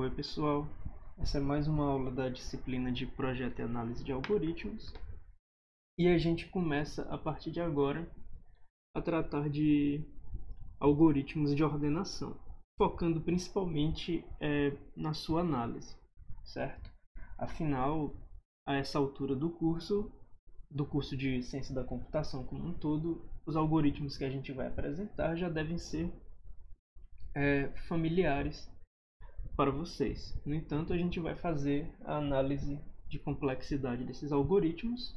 Oi pessoal, essa é mais uma aula da disciplina de Projeto e Análise de Algoritmos e a gente começa a partir de agora a tratar de algoritmos de ordenação, focando principalmente na sua análise, certo? Afinal, a essa altura do curso de Ciência da Computação como um todo, os algoritmos que a gente vai apresentar já devem ser familiares para vocês. No entanto, a gente vai fazer a análise de complexidade desses algoritmos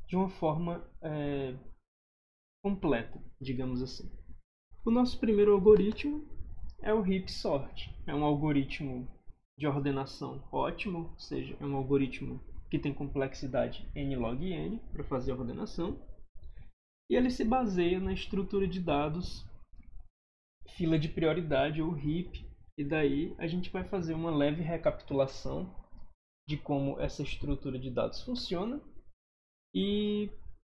de uma forma completa, digamos assim. O nosso primeiro algoritmo é o heap sort. É um algoritmo de ordenação ótimo, ou seja, é um algoritmo que tem complexidade n log n para fazer a ordenação. E ele se baseia na estrutura de dados fila de prioridade ou heap. E daí a gente vai fazer uma leve recapitulação de como essa estrutura de dados funciona e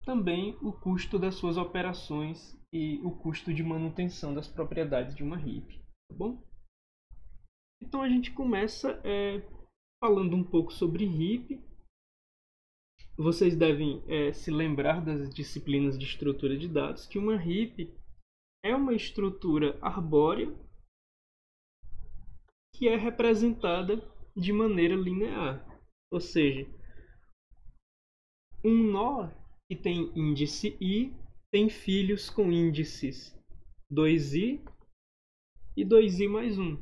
também o custo das suas operações e o custo de manutenção das propriedades de uma heap, tá bom? Então a gente começa falando um pouco sobre heap. Vocês devem se lembrar das disciplinas de estrutura de dados que uma heap é uma estrutura arbórea que é representada de maneira linear, ou seja, um nó que tem índice i tem filhos com índices 2i e 2i mais 1.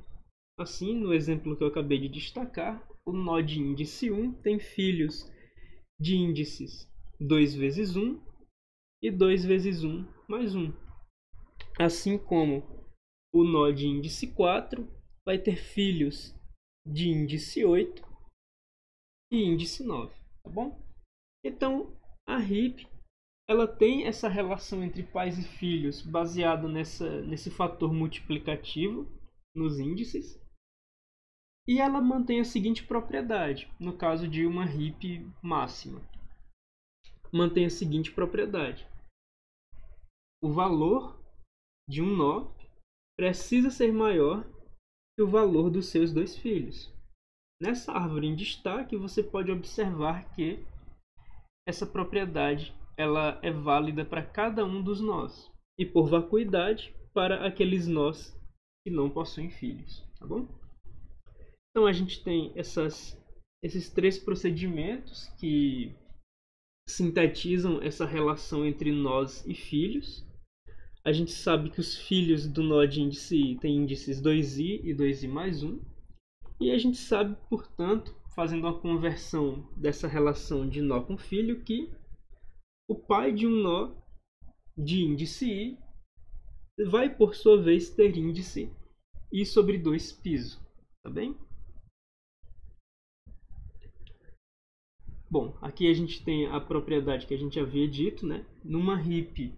Assim, no exemplo que eu acabei de destacar, o nó de índice 1 tem filhos de índices 2 vezes 1 e 2 vezes 1 mais 1. Assim como o nó de índice 4 vai ter filhos de índice 8 e índice 9, tá bom? Então, a heap ela tem essa relação entre pais e filhos baseada nesse fator multiplicativo nos índices. E ela mantém a seguinte propriedade, no caso de uma heap máxima. Mantém a seguinte propriedade. O valor de um nó precisa ser maior que o valor dos seus dois filhos. Nessa árvore em destaque, você pode observar que essa propriedade ela é válida para cada um dos nós e por vacuidade para aqueles nós que não possuem filhos, tá bom? Então a gente tem esses três procedimentos que sintetizam essa relação entre nós e filhos. A gente sabe que os filhos do nó de índice i têm índices 2i e 2i mais 1. E a gente sabe, portanto, fazendo uma conversão dessa relação de nó com filho, que o pai de um nó de índice i vai, por sua vez, ter índice i sobre 2 piso, tá bem? Bom, aqui a gente tem a propriedade que a gente havia dito, né? Numa heap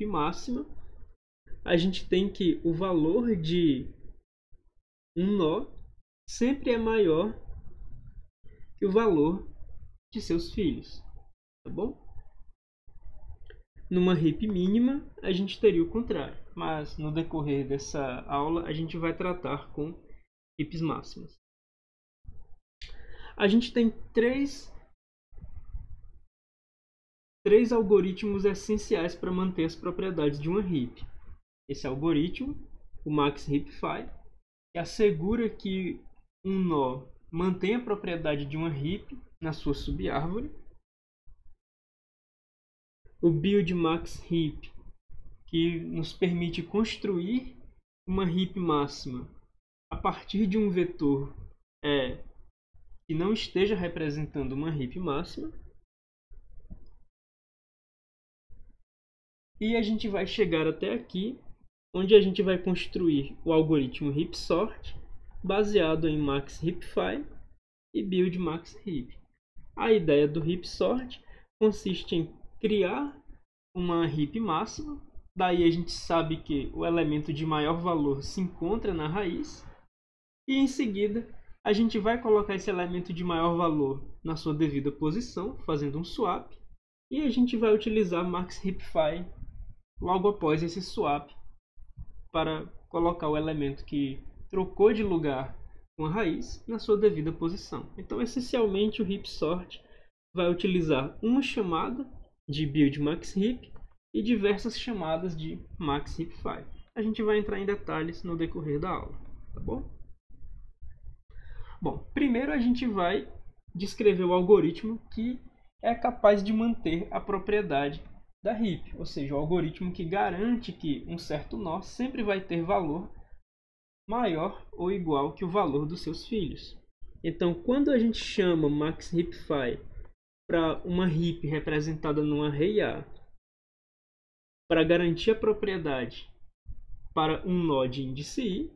máxima, a gente tem que o valor de um nó sempre é maior que o valor de seus filhos, tá bom? Numa heap mínima, a gente teria o contrário, mas no decorrer dessa aula a gente vai tratar com heaps máximas. A gente tem três algoritmos essenciais para manter as propriedades de uma heap. Esse algoritmo, o max heapify, que assegura que um nó mantém a propriedade de uma heap na sua subárvore. O build max heap, que nos permite construir uma heap máxima a partir de um vetor que não esteja representando uma heap máxima. E a gente vai chegar até aqui, onde a gente vai construir o algoritmo heap sort, baseado em max heapify e build max heap. A ideia do heap sort consiste em criar uma heap máxima, daí a gente sabe que o elemento de maior valor se encontra na raiz, e em seguida a gente vai colocar esse elemento de maior valor na sua devida posição, fazendo um swap, e a gente vai utilizar max heapify logo após esse swap para colocar o elemento que trocou de lugar com a raiz na sua devida posição. Então, essencialmente, o heap sort vai utilizar uma chamada de build max heap e diversas chamadas de max heap file. A gente vai entrar em detalhes no decorrer da aula, tá bom? Bom, primeiro a gente vai descrever o algoritmo que é capaz de manter a propriedade da heap, ou seja, o algoritmo que garante que um certo nó sempre vai ter valor maior ou igual que o valor dos seus filhos. Então, quando a gente chama maxHeapFile para uma heap representada num array A, para garantir a propriedade para um nó de índice I,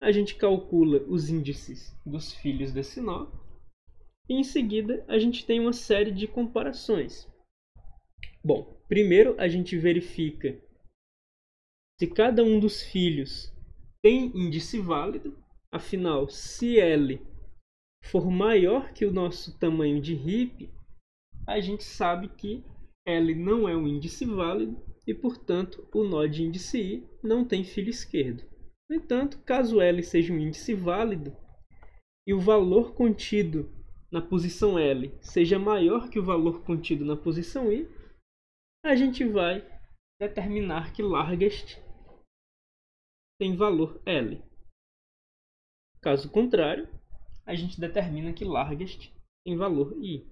a gente calcula os índices dos filhos desse nó e em seguida a gente tem uma série de comparações. Bom, primeiro a gente verifica se cada um dos filhos tem índice válido, afinal, se L for maior que o nosso tamanho de heap, a gente sabe que L não é um índice válido e, portanto, o nó de índice I não tem filho esquerdo. No entanto, caso L seja um índice válido e o valor contido na posição L seja maior que o valor contido na posição I, a gente vai determinar que largest tem valor L. Caso contrário, a gente determina que largest tem valor I.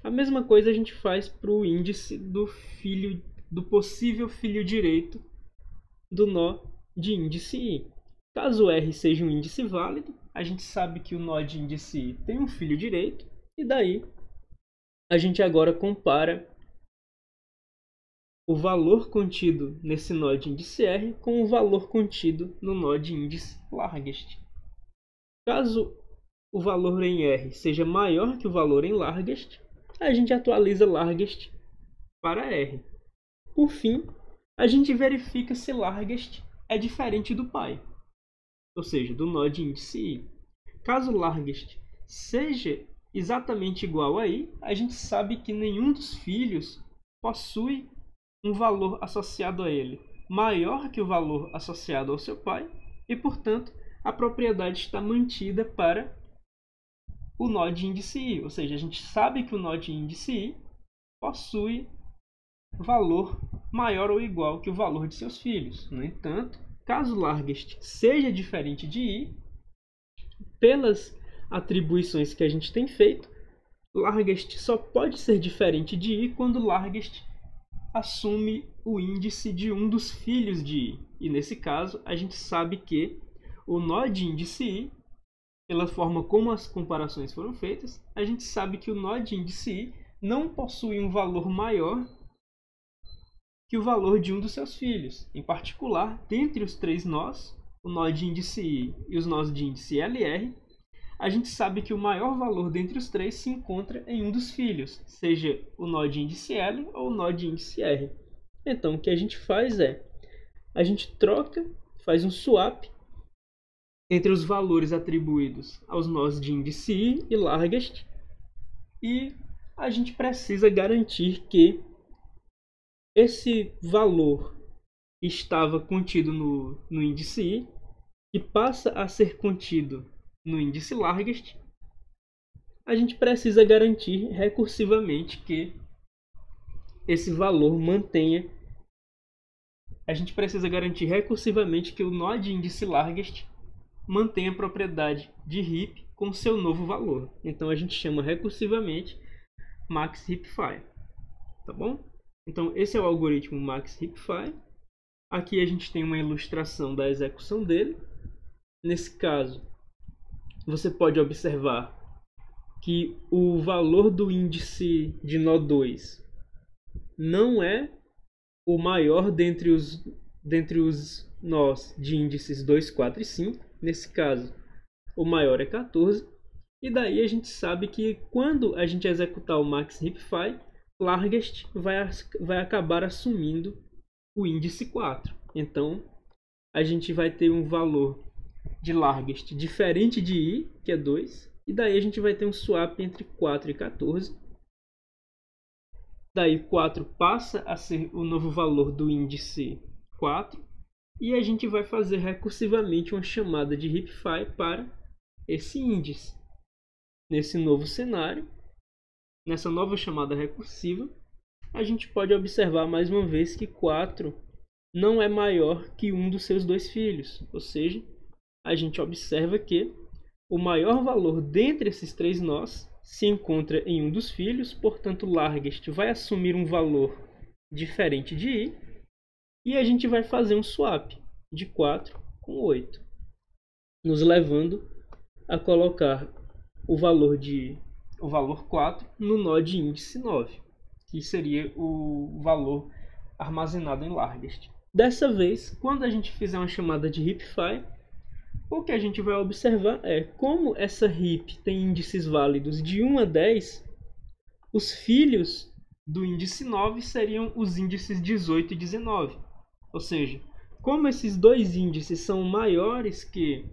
A mesma coisa a gente faz para o índice do possível filho direito do nó de índice I. Caso R seja um índice válido, a gente sabe que o nó de índice I tem um filho direito, e daí a gente agora compara o valor contido nesse nó de índice R com o valor contido no nó de índice largest. Caso o valor em R seja maior que o valor em largest, a gente atualiza largest para R. Por fim, a gente verifica se largest é diferente do pai, ou seja, do nó de índice I. Caso largest seja exatamente igual a I, a gente sabe que nenhum dos filhos possui um valor associado a ele maior que o valor associado ao seu pai e, portanto, a propriedade está mantida para o nó de índice I. Ou seja, a gente sabe que o nó de índice I possui valor maior ou igual que o valor de seus filhos. No entanto, caso largest seja diferente de I, pelas atribuições que a gente tem feito, largest só pode ser diferente de I quando largest assume o índice de um dos filhos de I. E nesse caso, a gente sabe que o nó de índice I, pela forma como as comparações foram feitas, a gente sabe que o nó de índice I não possui um valor maior que o valor de um dos seus filhos. Em particular, dentre os três nós, o nó de índice I e os nós de índice LR, a gente sabe que o maior valor dentre os três se encontra em um dos filhos, seja o nó de índice L ou o nó de índice R. Então, o que a gente faz é, a gente faz um swap entre os valores atribuídos aos nós de índice I e largest, e a gente precisa garantir que esse valor que estava contido no índice I, que passa a ser contido no índice largest, a gente precisa garantir recursivamente que esse valor mantenha. A gente precisa garantir recursivamente que o nó de índice largest mantenha a propriedade de heap com seu novo valor. Então a gente chama recursivamente maxHeapFile, tá bom? Então esse é o algoritmo maxHeapFile. Aqui a gente tem uma ilustração da execução dele. Nesse caso, você pode observar que o valor do índice de nó 2 não é o maior dentre os nós de índices 2, 4 e 5. Nesse caso, o maior é 14. E daí a gente sabe que quando a gente executar o maxHeapFile, largest vai acabar assumindo o índice 4. Então, a gente vai ter um valor de largest diferente de I, que é 2. E daí a gente vai ter um swap entre 4 e 14. Daí 4 passa a ser o novo valor do índice 4. e a gente vai fazer recursivamente uma chamada de heapfile para esse índice. Nesse novo cenário, nessa nova chamada recursiva, a gente pode observar mais uma vez que 4 não é maior que um dos seus dois filhos, ou seja, a gente observa que o maior valor dentre esses três nós se encontra em um dos filhos, portanto, largest vai assumir um valor diferente de i, e a gente vai fazer um swap de 4 com 8, nos levando a colocar o valor 4 no nó de índice 9, que seria o valor armazenado em largest. Dessa vez, quando a gente fizer uma chamada de heapfile, o que a gente vai observar é como essa heap tem índices válidos de 1 a 10, os filhos do índice 9 seriam os índices 18 e 19. Ou seja, como esses dois índices são maiores que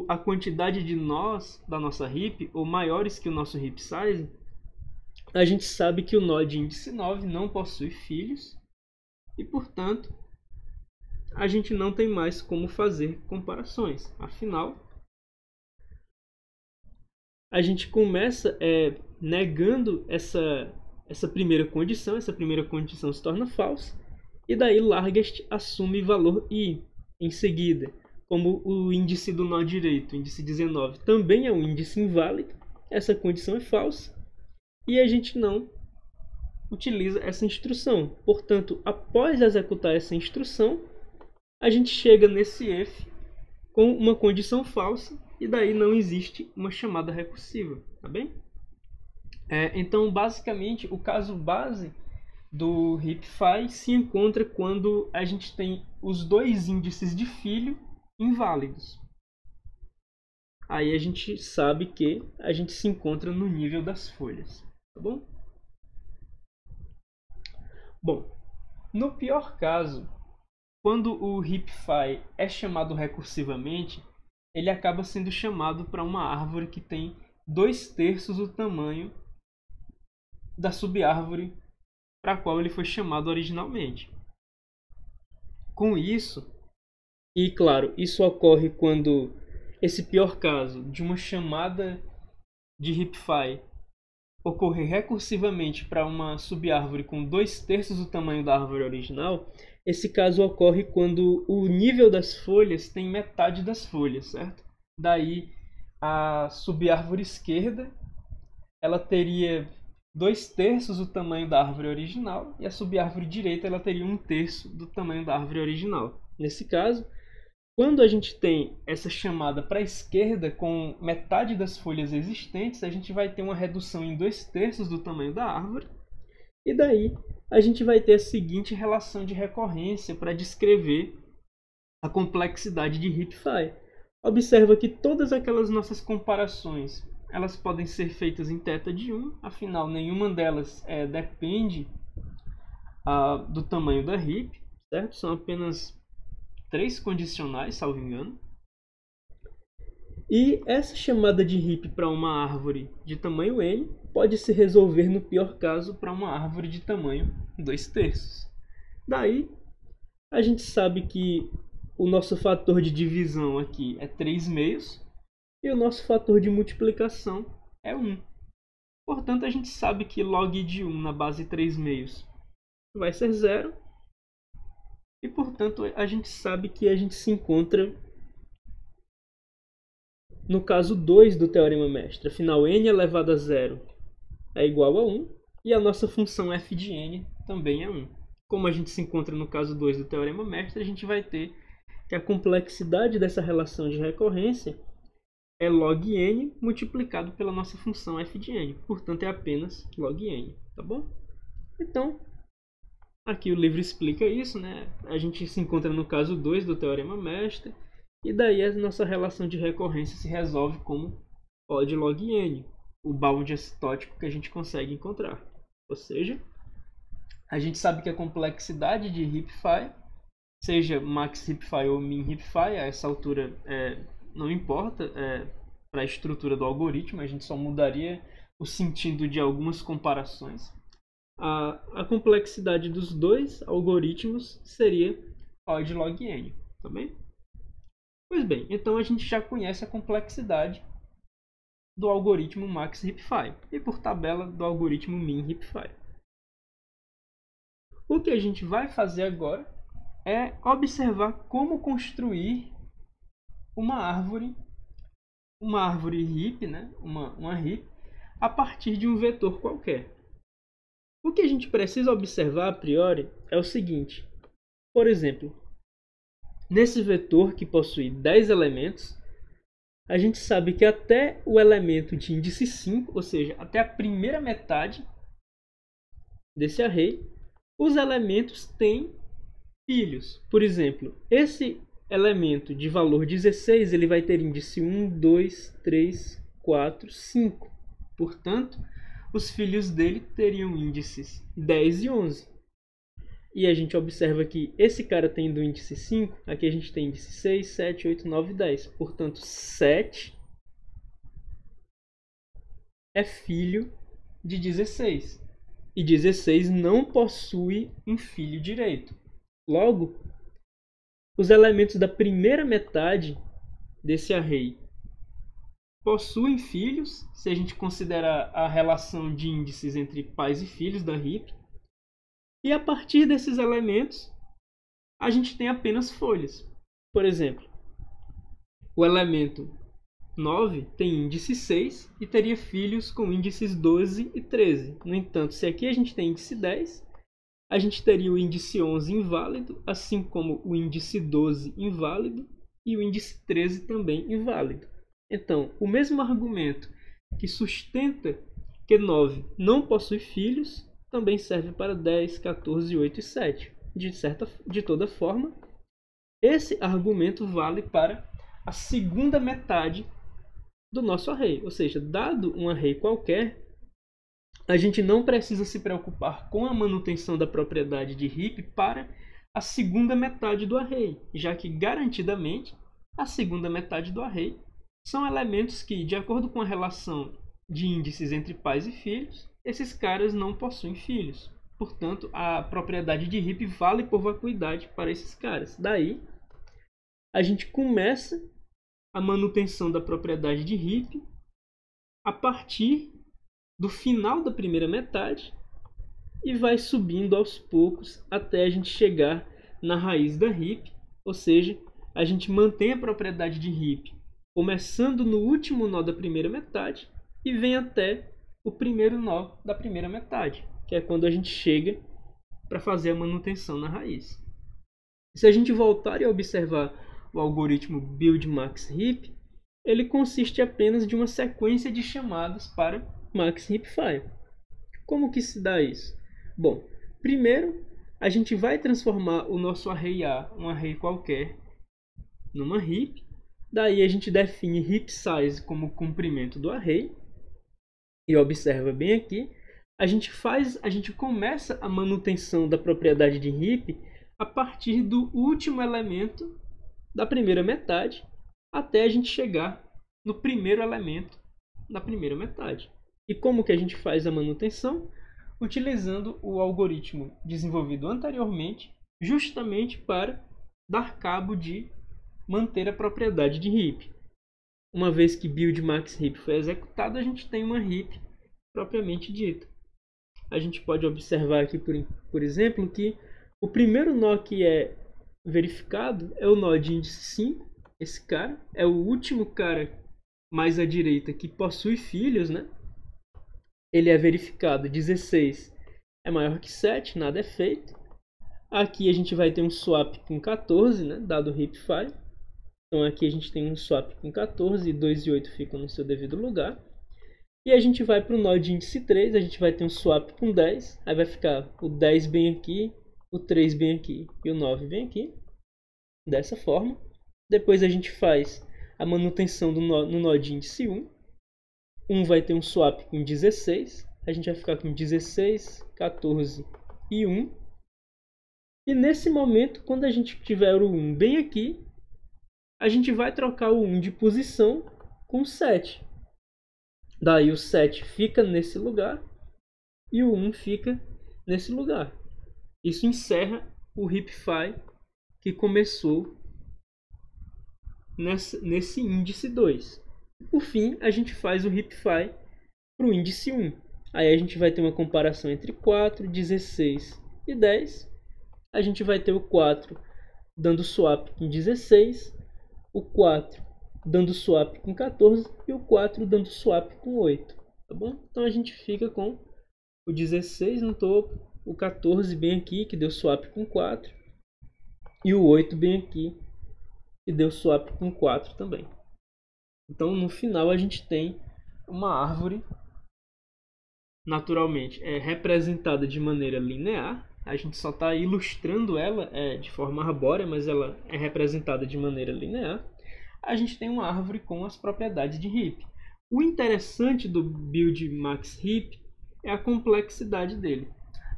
a quantidade de nós da nossa heap, ou maiores que o nosso heap size, a gente sabe que o nó de índice 9 não possui filhos e, portanto, a gente não tem mais como fazer comparações. Afinal, a gente começa negando essa primeira condição se torna falsa, e daí largest assume valor i em seguida. Como o índice do nó direito, o índice 19, também é um índice inválido, essa condição é falsa, e a gente não utiliza essa instrução. Portanto, após executar essa instrução, a gente chega nesse if com uma condição falsa, e daí não existe uma chamada recursiva, tá bem? Então, basicamente, o caso base do heapfile se encontra quando a gente tem os dois índices de filho inválidos. Aí a gente sabe que a gente se encontra no nível das folhas, tá bom? Bom, no pior caso, quando o heapfile é chamado recursivamente, ele acaba sendo chamado para uma árvore que tem 2/3 o tamanho da subárvore para a qual ele foi chamado originalmente. Com isso, e claro, isso ocorre quando esse pior caso de uma chamada de heapfile ocorrer recursivamente para uma subárvore com 2/3 o tamanho da árvore original. Esse caso ocorre quando o nível das folhas tem metade das folhas, certo? Daí a subárvore esquerda ela teria 2/3 o tamanho da árvore original, e a subárvore direita ela teria 1/3 do tamanho da árvore original. Nesse caso, quando a gente tem essa chamada para a esquerda com metade das folhas existentes, a gente vai ter uma redução em 2/3 do tamanho da árvore, e daí a gente vai ter a seguinte relação de recorrência para descrever a complexidade de heapfile. Observa que todas aquelas nossas comparações elas podem ser feitas em θ de 1, afinal nenhuma delas depende do tamanho da heap, certo? São apenas 3 condicionais, salvo engano. E essa chamada de heap para uma árvore de tamanho n pode se resolver, no pior caso, para uma árvore de tamanho 2/3. Daí, a gente sabe que o nosso fator de divisão aqui é 3/2 e o nosso fator de multiplicação é 1. Portanto, a gente sabe que log de 1 na base 3/2 vai ser 0. E, portanto, a gente sabe que a gente se encontra no caso 2 do teorema mestre. Afinal, n elevado a 0 é igual a 1 e a nossa função f de n também é 1. Como a gente se encontra no caso 2 do teorema mestre, a gente vai ter que a complexidade dessa relação de recorrência é log n multiplicado pela nossa função f de n. Portanto, é apenas log n, tá bom? Então, aqui o livro explica isso, né? A gente se encontra no caso 2 do teorema mestre, e daí a nossa relação de recorrência se resolve como O de log n, o bound assintótico que a gente consegue encontrar. Ou seja, a gente sabe que a complexidade de heapfile, seja max heapfile ou min heapfile, a essa altura não importa para a estrutura do algoritmo, a gente só mudaria o sentido de algumas comparações. A complexidade dos dois algoritmos seria O de log n, tá bem? Pois bem, então a gente já conhece a complexidade do algoritmo max-hipfire e por tabela do algoritmo min-hipfire. O que a gente vai fazer agora é observar como construir uma árvore heap, né? uma heap, a partir de um vetor qualquer. O que a gente precisa observar a priori é o seguinte. Por exemplo, nesse vetor que possui 10 elementos, a gente sabe que até o elemento de índice 5, ou seja, até a primeira metade desse array, os elementos têm filhos. Por exemplo, esse elemento de valor 16 ele vai ter índice 1, 2, 3, 4, 5. Portanto, os filhos dele teriam índices 10 e 11. E a gente observa que esse cara tem do índice 5, aqui a gente tem índice 6, 7, 8, 9, 10. Portanto, 7 é filho de 16. E 16 não possui um filho direito. Logo, os elementos da primeira metade desse array possuem filhos, se a gente considerar a relação de índices entre pais e filhos da heap. E a partir desses elementos, a gente tem apenas folhas. Por exemplo, o elemento 9 tem índice 6 e teria filhos com índices 12 e 13. No entanto, se aqui a gente tem índice 10, a gente teria o índice 11 inválido, assim como o índice 12 inválido e o índice 13 também inválido. Então, o mesmo argumento que sustenta que 9 não possui filhos também serve para 10, 14, 8 e 7. De toda forma, esse argumento vale para a segunda metade do nosso array. Ou seja, dado um array qualquer, a gente não precisa se preocupar com a manutenção da propriedade de heap para a segunda metade do array, já que garantidamente a segunda metade do array são elementos que, de acordo com a relação de índices entre pais e filhos, esses caras não possuem filhos. Portanto, a propriedade de heap vale por vacuidade para esses caras. Daí, a gente começa a manutenção da propriedade de heap a partir do final da primeira metade e vai subindo aos poucos até a gente chegar na raiz da heap, ou seja, a gente mantém a propriedade de heap começando no último nó da primeira metade e vem até o primeiro nó da primeira metade, que é quando a gente chega para fazer a manutenção na raiz. Se a gente voltar e observar o algoritmo build-max-heap, ele consiste apenas de uma sequência de chamadas para max-hipfire. Como que se dá isso? Bom, primeiro a gente vai transformar o nosso array A, um array qualquer, numa heap. Daí a gente define heap size como o comprimento do array. E observa bem aqui, a gente começa a manutenção da propriedade de heap a partir do último elemento da primeira metade até a gente chegar no primeiro elemento da primeira metade. E como que a gente faz a manutenção? Utilizando o algoritmo desenvolvido anteriormente, justamente para dar cabo de manter a propriedade de heap. Uma vez que build-max-heap foi executado, a gente tem uma heap propriamente dita. A gente pode observar aqui, por exemplo, que o primeiro nó que é verificado é o nó de índice 5. Esse cara é o último cara mais à direita que possui filhos, né? Ele é verificado 16 é maior que 7, nada é feito. Aqui a gente vai ter um swap com 14, né? Dado o hipfire. Então aqui a gente tem um swap com 14 e 2 e 8 ficam no seu devido lugar. E a gente vai para o nó de índice 3, a gente vai ter um swap com 10. Aí vai ficar o 10 bem aqui, o 3 bem aqui e o 9 bem aqui. Dessa forma. Depois a gente faz a manutenção no nó de índice 1. 1 vai ter um swap com 16. A gente vai ficar com 16, 14 e 1. E nesse momento, quando a gente tiver o 1 bem aqui, a gente vai trocar o 1 de posição com 7. Daí o 7 fica nesse lugar e o 1 fica nesse lugar. Isso encerra o hipfire que começou nesse índice 2. Por fim, a gente faz o HipFi para o índice 1. Aí a gente vai ter uma comparação entre 4, 16 e 10. A gente vai ter o 4 dando swap com 16, o 4 dando swap com 14 e o 4 dando swap com 8. Tá bom? Então a gente fica com o 16 no topo, o 14 bem aqui, que deu swap com 4, e o 8 bem aqui, que deu swap com 4 também. Então no final a gente tem uma árvore naturalmente representada de maneira linear. A gente só está ilustrando ela de forma arbórea, mas ela é representada de maneira linear. A gente tem uma árvore com as propriedades de heap. O interessante do build max heap é a complexidade dele.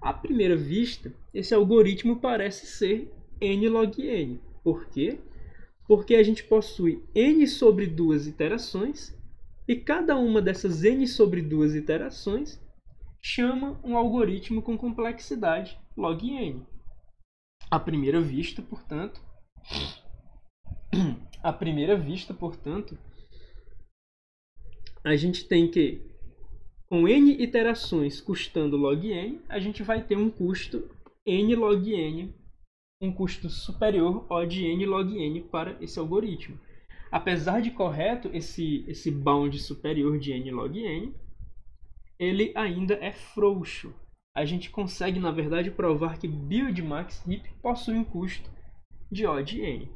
À primeira vista, esse algoritmo parece ser n log n. Por quê? Porque a gente possui n sobre 2 iterações e cada uma dessas n sobre 2 iterações chama um algoritmo com complexidade log n. À primeira vista, portanto, a gente tem que, com n iterações custando log n, a gente vai ter um custo n log n, um custo superior ao de n log n para esse algoritmo. Apesar de correto esse bound superior de n log n, ele ainda é frouxo. A gente consegue, na verdade, provar que build max heap possui um custo de O de n.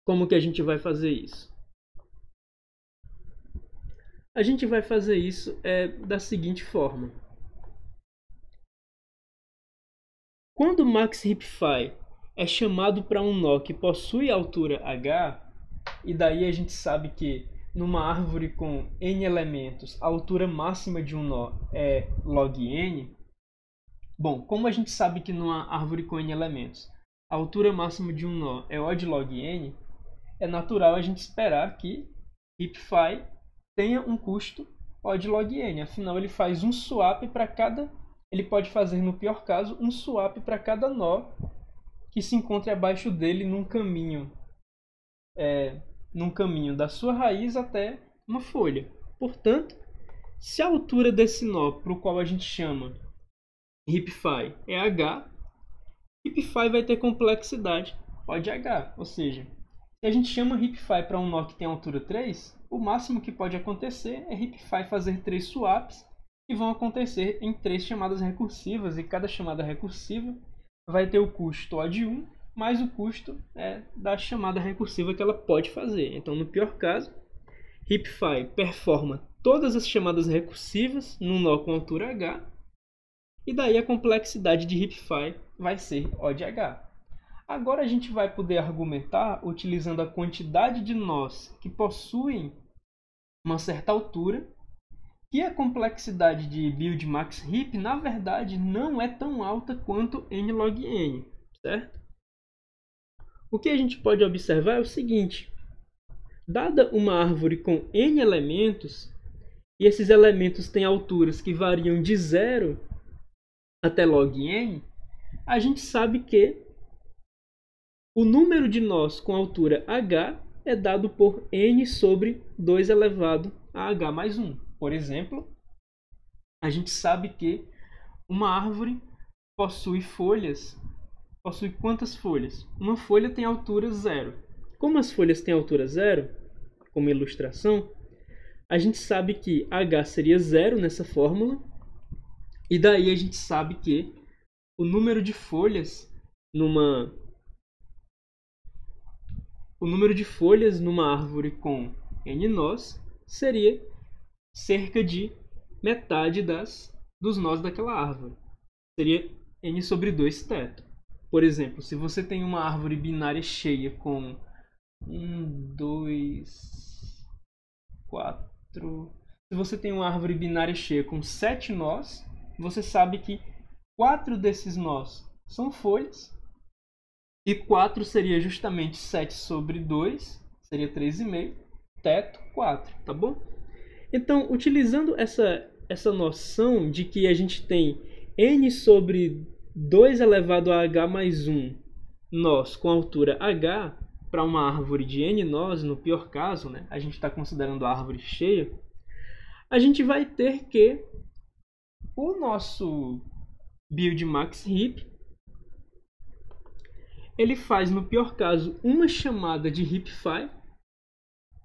Como que a gente vai fazer isso? A gente vai fazer isso da seguinte forma. Quando o max heap phi é chamado para um nó que possui altura h, e daí a gente sabe que numa árvore com n elementos, a altura máxima de um nó é log n. Bom, como a gente sabe que numa árvore com n elementos, a altura máxima de um nó é O de log n, é natural a gente esperar que HipFi tenha um custo O de log n. Afinal, ele faz um swap para cada... Ele pode fazer, no pior caso, um swap para cada nó que se encontre abaixo dele num caminho da sua raiz até uma folha. Portanto, se a altura desse nó, para o qual a gente chama HipFi, é h, HipFi vai ter complexidade O de h. Ou seja, se a gente chama HipFi para um nó que tem altura 3, o máximo que pode acontecer é HipFi fazer 3 swaps que vão acontecer em 3 chamadas recursivas, e cada chamada recursiva vai ter o custo O de 1 mais o custo da chamada recursiva que ela pode fazer. Então, no pior caso, HipFi performa todas as chamadas recursivas num nó com altura h, e daí a complexidade de HipFi vai ser O de h. Agora a gente vai poder argumentar utilizando a quantidade de nós que possuem uma certa altura, que a complexidade de build max heap, na verdade, não é tão alta quanto n log n, certo? O que a gente pode observar é o seguinte: dada uma árvore com n elementos, e esses elementos têm alturas que variam de 0 até log n, a gente sabe que o número de nós com altura h é dado por n sobre 2 elevado a h mais 1. Por exemplo, a gente sabe que uma árvore possui folhas. Possui quantas folhas? Uma folha tem altura 0. Como as folhas têm altura 0, como ilustração, a gente sabe que h seria 0 nessa fórmula, e daí a gente sabe que o número de folhas numa árvore com n nós seria cerca de metade dos nós daquela árvore. Seria n sobre 2 teto. Por exemplo, se você tem uma árvore binária cheia com 1, 2, 4... Se você tem uma árvore binária cheia com 7 nós, você sabe que 4 desses nós são folhas, e 4 seria justamente 7 sobre 2, seria 3,5, teto 4, tá bom? Então, utilizando essa noção de que a gente tem n sobre 2 elevado a h mais 1 nós com altura h para uma árvore de n nós, no pior caso, né, a gente está considerando a árvore cheia, a gente vai ter que o nosso build max heap, ele faz, no pior caso, uma chamada de heapfile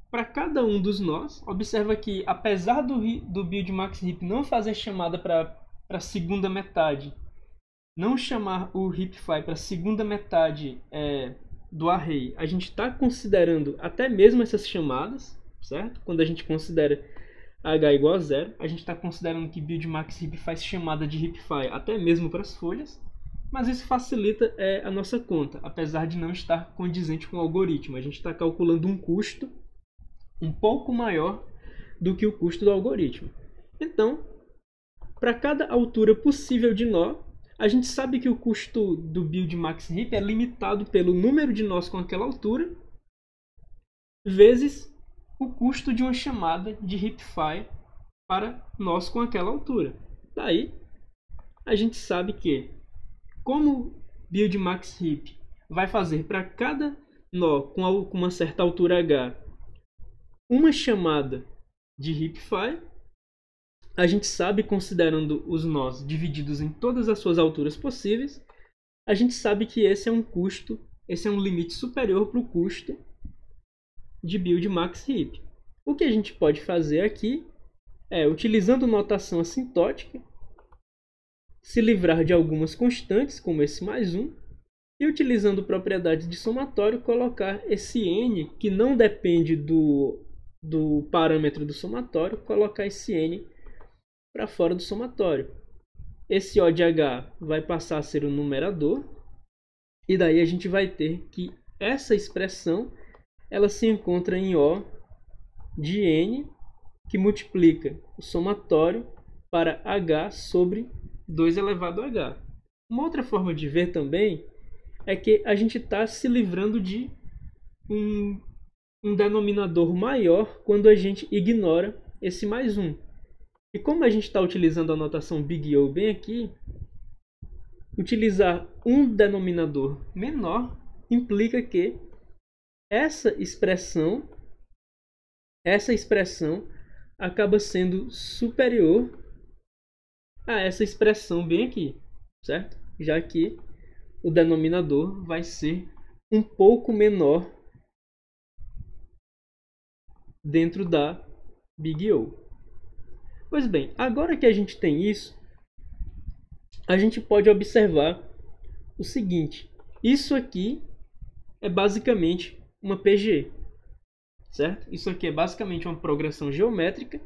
para cada um dos nós. Observa que, apesar do build max heap não fazer chamada para a segunda metade, não chamar o heapfile para a segunda metade do array, a gente está considerando até mesmo essas chamadas, certo? Quando a gente considera h igual a 0, a gente está considerando que build max heap faz chamada de heapfile até mesmo para as folhas, mas isso facilita a nossa conta, apesar de não estar condizente com o algoritmo. A gente está calculando um custo um pouco maior do que o custo do algoritmo. Então, para cada altura possível de nó, a gente sabe que o custo do build max heap é limitado pelo número de nós com aquela altura vezes o custo de uma chamada de heapfile para nós com aquela altura. Daí, a gente sabe que, como build max heap vai fazer para cada nó com uma certa altura h uma chamada de heapfile, a gente sabe, considerando os nós divididos em todas as suas alturas possíveis, a gente sabe que esse é um custo, esse é um limite superior para o custo de build max heap. O que a gente pode fazer aqui é, utilizando notação assintótica, se livrar de algumas constantes, como esse mais 1, e utilizando propriedades de somatório, colocar esse n, que não depende do parâmetro do somatório, colocar esse n para fora do somatório. Esse O de H vai passar a ser o numerador, e daí a gente vai ter que essa expressão ela se encontra em O de n, que multiplica o somatório para H sobre 2 elevado a H. Uma outra forma de ver também é que a gente está se livrando de um denominador maior quando a gente ignora esse mais 1. E como a gente está utilizando a notação Big O bem aqui, utilizar um denominador menor implica que essa expressão acaba sendo superior a essa expressão bem aqui, certo? Já que o denominador vai ser um pouco menor dentro da Big O. Pois bem, agora que a gente tem isso, a gente pode observar o seguinte. Isso aqui é basicamente uma PG, certo? Isso aqui é basicamente uma progressão geométrica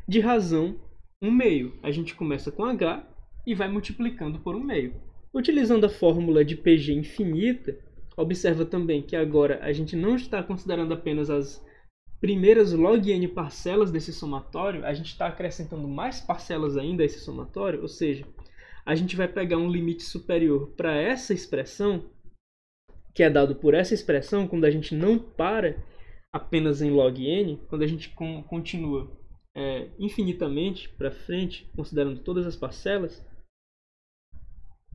de razão 1/2. A gente começa com H e vai multiplicando por 1/2. Utilizando a fórmula de PG infinita, observa também que agora a gente não está considerando apenas as primeiras log n parcelas desse somatório, a gente está acrescentando mais parcelas ainda a esse somatório, ou seja, a gente vai pegar um limite superior para essa expressão, que é dado por essa expressão, quando a gente não para apenas em log n, quando a gente continua infinitamente para frente, considerando todas as parcelas,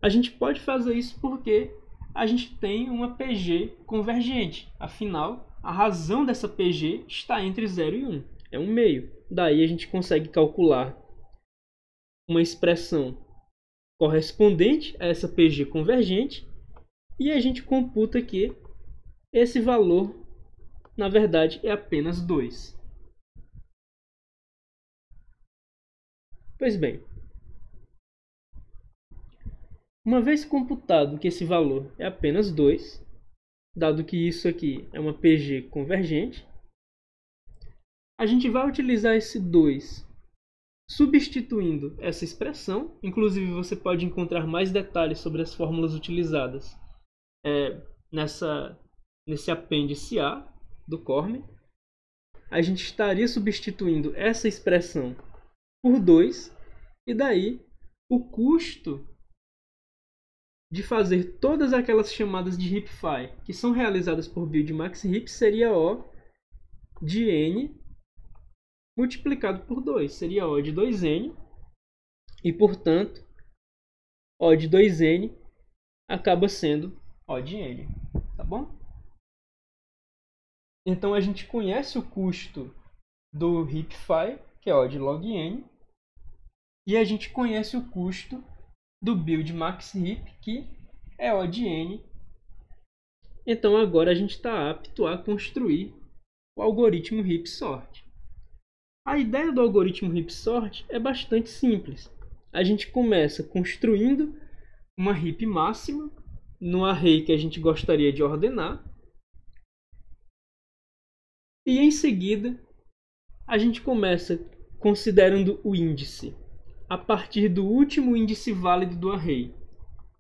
a gente pode fazer isso porque a gente tem uma PG convergente. Afinal, a razão dessa PG está entre 0 e 1. É 1/2. Daí a gente consegue calcular uma expressão correspondente a essa PG convergente e a gente computa que esse valor, na verdade, é apenas 2. Pois bem, uma vez computado que esse valor é apenas 2, dado que isso aqui é uma PG convergente, a gente vai utilizar esse 2 substituindo essa expressão. Inclusive, você pode encontrar mais detalhes sobre as fórmulas utilizadas nesse apêndice A do Cormen. A gente estaria substituindo essa expressão por 2, e daí o custo de fazer todas aquelas chamadas de heapfile que são realizadas por build max heap seria O de n multiplicado por 2. Seria O de 2n. E, portanto, O de 2n acaba sendo O de n, tá bom? Então a gente conhece o custo do heapfile, que é O de log n, e a gente conhece o custo do build max heap, que é O de n. Então agora a gente está apto a construir o algoritmo heap sort. A ideia do algoritmo heap sort é bastante simples. A gente começa construindo uma heap máxima no array que a gente gostaria de ordenar. E em seguida, a gente começa considerando o índice a partir do último índice válido do array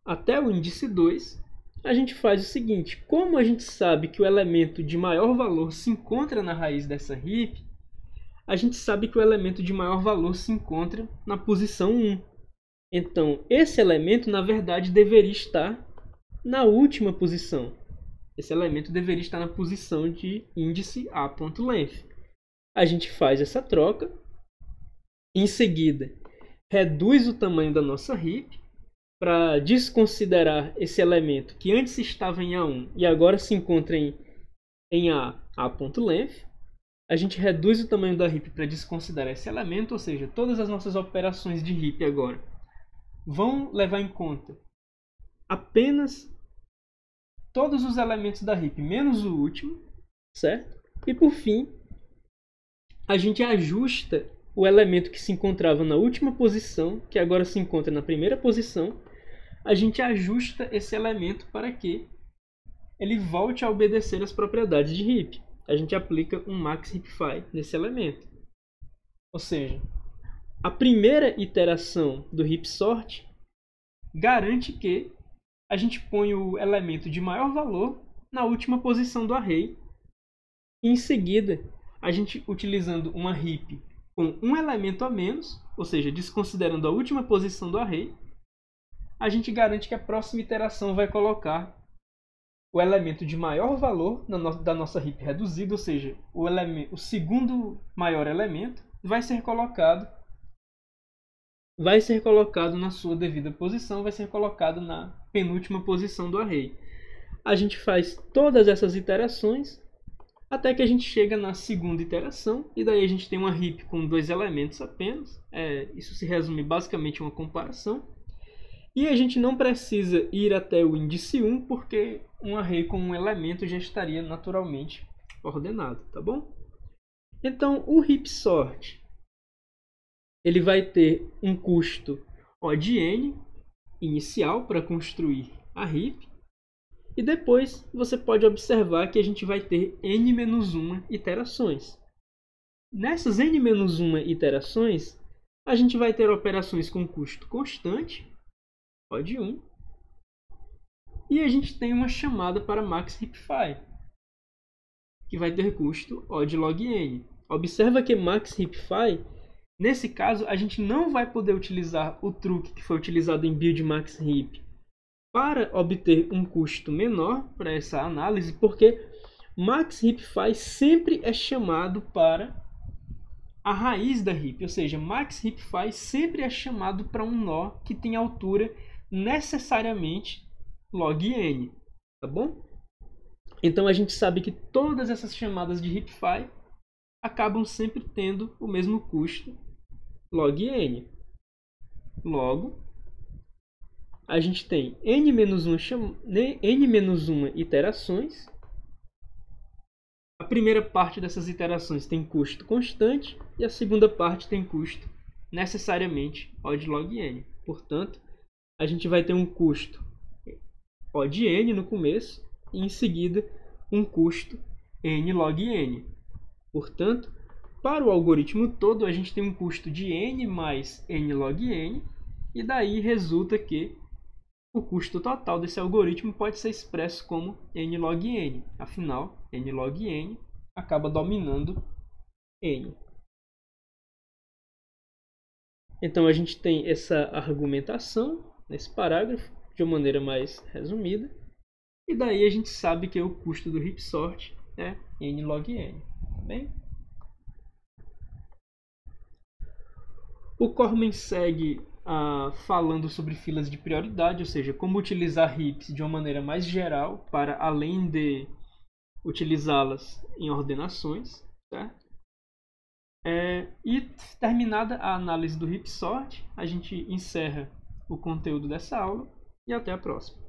até o índice 2. A gente faz o seguinte: como a gente sabe que o elemento de maior valor se encontra na raiz dessa heap, a gente sabe que o elemento de maior valor se encontra na posição 1. Então, esse elemento, na verdade, deveria estar na última posição. Esse elemento deveria estar na posição de índice a.length. A gente faz essa troca. Em seguida, reduz o tamanho da nossa heap para desconsiderar esse elemento que antes estava em A1 e agora se encontra em a.length. A gente reduz o tamanho da heap para desconsiderar esse elemento, ou seja, todas as nossas operações de heap agora vão levar em conta apenas todos os elementos da heap, menos o último, certo? E por fim, a gente ajusta o elemento que se encontrava na última posição, que agora se encontra na primeira posição. A gente ajusta esse elemento para que ele volte a obedecer as propriedades de heap. A gente aplica um max heapfile nesse elemento. Ou seja, a primeira iteração do heap sort garante que a gente põe o elemento de maior valor na última posição do array. E em seguida, a gente, utilizando uma heap com um elemento a menos, ou seja, desconsiderando a última posição do array, a gente garante que a próxima iteração vai colocar o elemento de maior valor da nossa heap reduzida, ou seja, o segundo maior elemento vai ser colocado na sua devida posição, vai ser colocado na penúltima posição do array. A gente faz todas essas iterações até que a gente chega na segunda iteração, e daí a gente tem uma heap com 2 elementos apenas. Isso se resume basicamente a uma comparação. E a gente não precisa ir até o índice 1, porque um array com um elemento já estaria naturalmente ordenado, tá bom? Então, o heap sort ele vai ter um custo O de n inicial para construir a heap. E depois você pode observar que a gente vai ter n-1 iterações. Nessas n-1 iterações, a gente vai ter operações com custo constante, O de 1. E a gente tem uma chamada para max heapfile, que vai ter custo O de log n. Observa que max heapfile, nesse caso, a gente não vai poder utilizar o truque que foi utilizado em build max heap para obter um custo menor para essa análise, porque max heapfile sempre é chamado para a raiz da heap, ou seja, max heapfile sempre é chamado para um nó que tem altura necessariamente log n, tá bom? Então a gente sabe que todas essas chamadas de heapfile acabam sempre tendo o mesmo custo log n. Logo, a gente tem n-1 iterações. A primeira parte dessas iterações tem custo constante e a segunda parte tem custo necessariamente O de log n. Portanto, a gente vai ter um custo O de n no começo e em seguida um custo n log n. Portanto, para o algoritmo todo a gente tem um custo de n mais n log n, e daí resulta que o custo total desse algoritmo pode ser expresso como n log n. Afinal, n log n acaba dominando n. Então a gente tem essa argumentação nesse parágrafo de uma maneira mais resumida. E daí a gente sabe que o custo do heap sort é n log n. Tá bem? O Cormen segue falando sobre filas de prioridade, ou seja, como utilizar heaps de uma maneira mais geral para além de utilizá-las em ordenações, certo? E terminada a análise do heap sort, a gente encerra o conteúdo dessa aula e até a próxima.